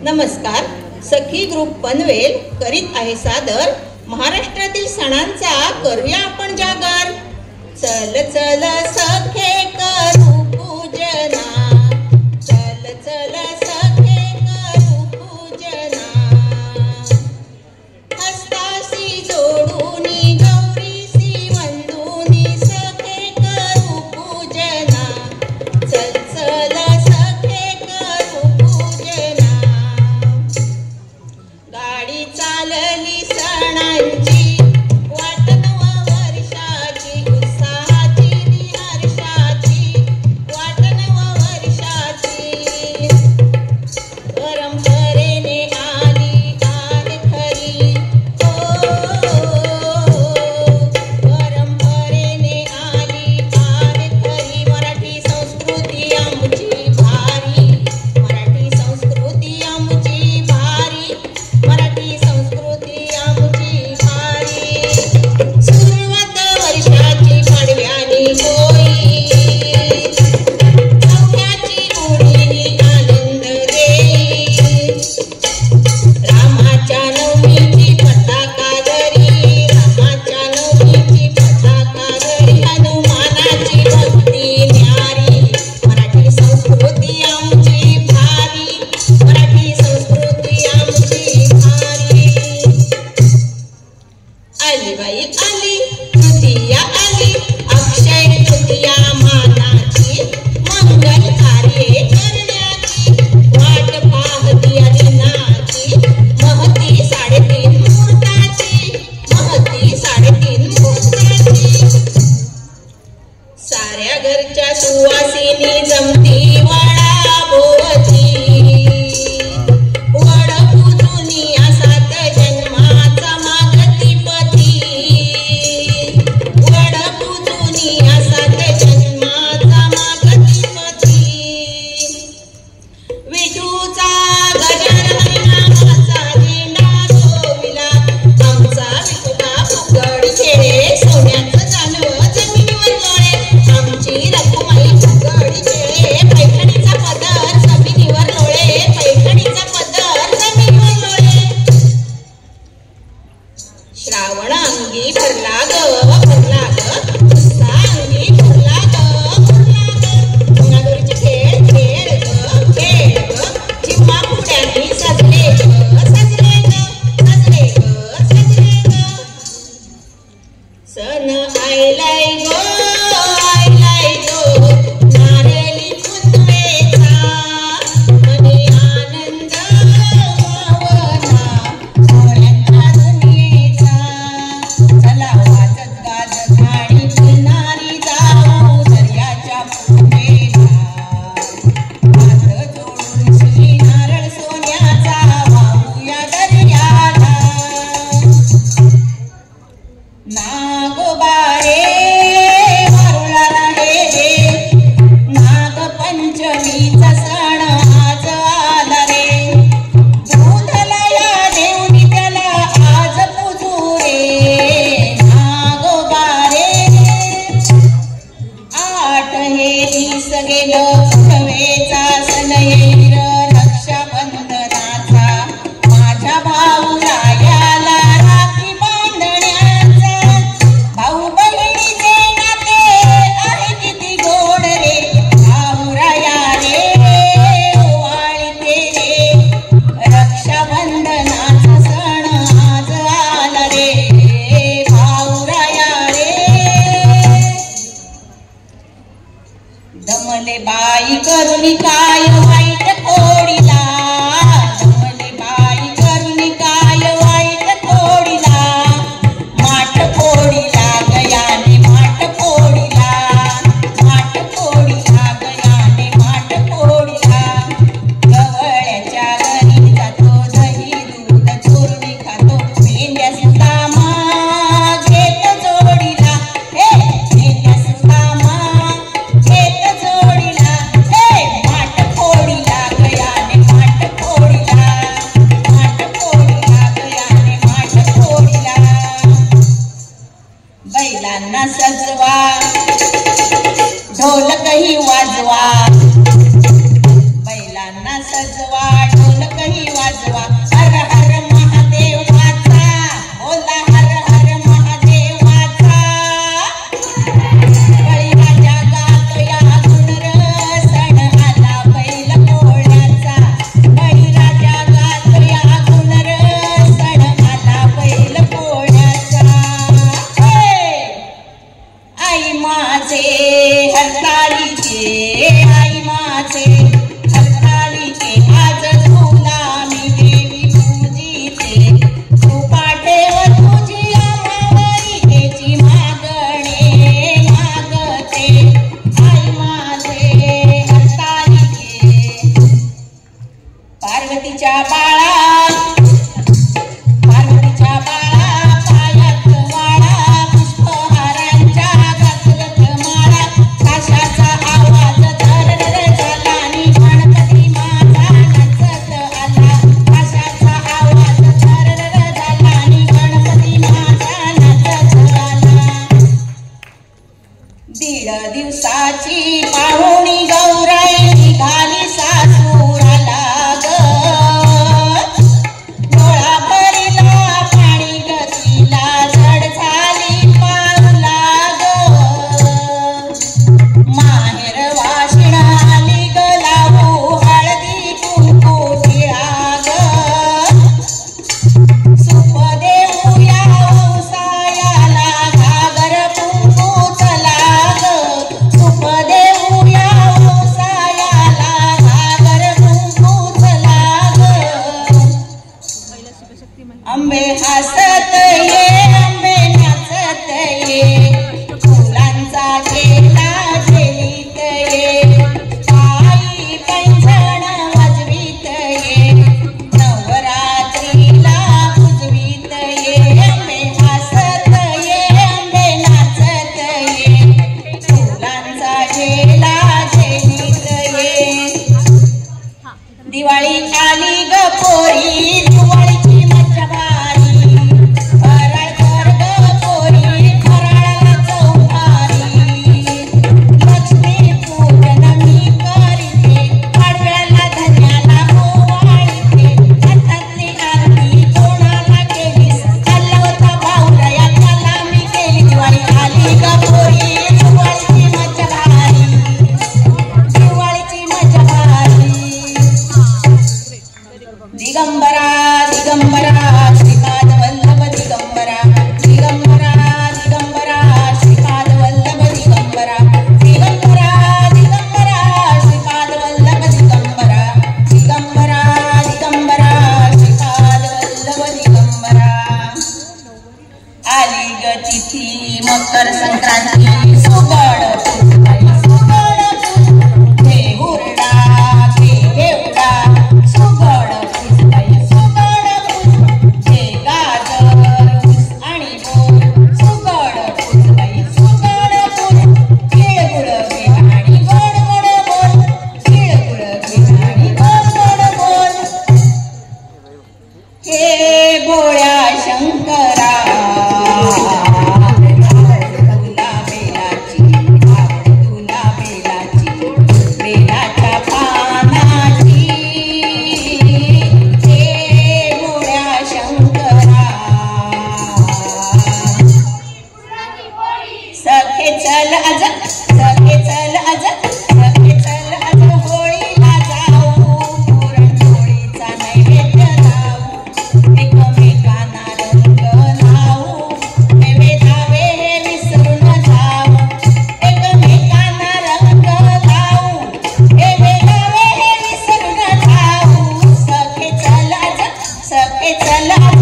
नमस्कार. सखी ग्रुप पनवेल करीत आहे सादर महाराष्ट्रातील सणांचा करूया आपण जागर. चल चल सखे करू पूजना, चल चल सखे करू पूजना. हस्तासी जोडूनी गौरीसी वंदूनी सखे करू पूजना. चल चल सखे करू पूजना. गाडी चालली सणांची वाट नव वर्षाची, उत्साहाची नि हर्षाची. पार्वतीच्या बाळा पार्वतीच्या बाळा पायात वाळा पुष्पहारांच्या घातलत माळा काशाचा आवाज धरधर झाला आणि गणपती माझा नचत आला काशाचा आवाज धरधर झाला आणि गणपती माझा नचत आला 1.5 दिवसाची पाहुणी गौराई निघाली सासूराला ग डोळा भरिला पाणी गतीला जड झाली पाऊला ग माहेर वाशिण आली ग लावू हळदी कुंकू तिळा ग सुप देऊया उसायाला घागर कुंकू चला ग सुप देऊया उसायाला घागर कुंकू चला ग आंबे हसत ये आंबे नाचत ये फुलांचा खेळा खेळीत ये पायी पैंजण वाजवीत ये नवरात्रीला उजवीत ये आंबे हसत ये आंबे नाचत ये फुलांचा खेळा खेळीत ये दिवाळी आली ग पोरी दिवाळीची मज्जा भारी फराळ कर ग पोरी फराळाला चौभारी लक्ष्मी पूजन मी करीते पाडव्याला धन्याला ओवाळीते हातातली आरती कोणाला केलीस चालला होता भाऊराया त्याला मी केली दिवाळी आली ग पोरी दिवाळीची मज्जा भारी दिवाळीची मज्जा भारी दिगंबरा दिगंबरा श्रीपाद वल्लभ दिगंबरा दिगंबरा दिगंबरा श्रीपाद वल्लभ दिगंबरा दिगंबरा दिगंबरा श्रीपाद वल्लभ दिगंबरा दिगंबरा दिगंबरा श्रीपाद वल्लभ दिगंबरा आली ग तिथी मकर संक्रांती सुगड फुलबाई सुगड फुल घे हुरडा घे घेवडा सुगड फुलबाई सुगड फुल घे गाजर ऊस आणि बोर सुगड फुलबाई सुगड फुल तिळगुळ घे आणि गोड गोड बोल तिळगुळ घे आणि गोड गोड बोल हे भोळ्या शंकरा तुला बेलाची आवड तुला बेलाची बेलाच्या पानाची हे भोळ्या शंकरा सखे चल अज सखे चल अज सखे चल अज होळीला जाऊ पुरणपोळीचा नैवेद्य लावू एकमेकांना रंग लावू हे वेधावे हे विसरून जाऊ एकमेकांना रंग लावू हे वेधावे हे विसरून जाऊ सखे चल अज सखे चल अज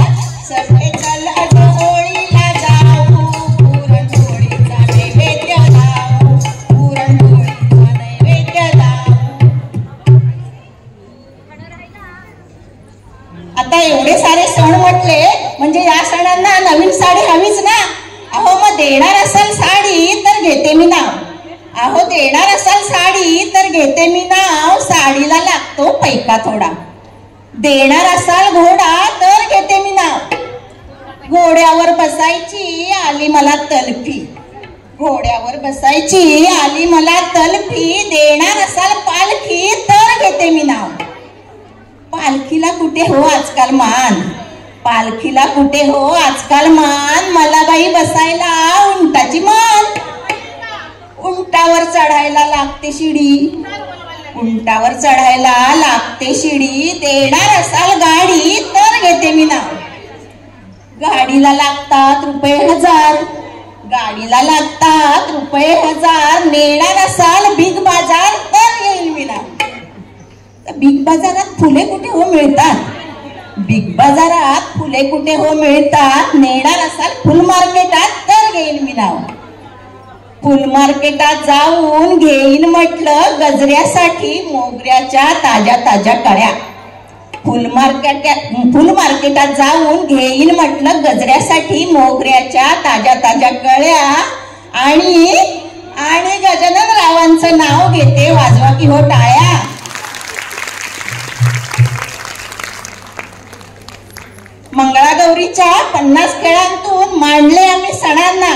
सखे चल अज होळीला जाऊ पुरणपोळीचा नैवेद्य लावू पुरणपोळीचा नैवेद्य लावू आता एवढे सारे सण म्हटले म्हणजे या सणांना नवीन साडी हवीच ना अहो मग देणार असाल साडी तर घेते मी नाव अहो देणार असाल साडी तर घेते मी नाव साडीला लागतो पैका थोडा देणार असाल घोडा तर घेते मी नाव घोड्यावर बसायची आली मला तलफी घोड्यावर बसायची आली मला तलफी देणार असाल पालखी तर घेते मी नाव पालखीला कुठे हो आजकाल मान पालखीला कुठे हो आजकाल मान मला बाई बसायला उंटाची मान उंटावर चढायला लागते शिडी उंटावर चढायला लागते शिडी देणार असाल गाडी तर घेते मी नाव गाडीला लागतात ₹1000 गाडीला लागतात ₹1000 नेणार असाल बिग बाजार तर येईल मी नाव बिग बाजारात फुले कुठे हो मिळतात बिग बाजारात फुले कुठे हो मिळतात नेणार असाल फुल मार्केटात तर घेईल मी नाव फुल मार्केटात जाऊन घेईन म्हटलं गजऱ्यासाठी मोगऱ्याच्या ताज्या ताज्या कळ्या फुल मार्केटात जाऊन घेईन म्हटलं गजऱ्यासाठी मोगऱ्याच्या ताज्या ताज्या कळ्या आणि आणि गजानन रावांचं नाव घेते वाजवा की हो टाळ्या. मंगळागौरीच्या 50 खेळांतून मांडले आम्ही सणांना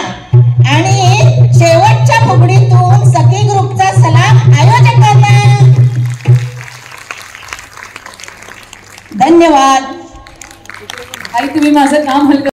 आणि शेवटच्या फुगडीतून सखी ग्रुपचा सलाम आयोजकांना. धन्यवाद. आई तुम्ही माझं काम हलकं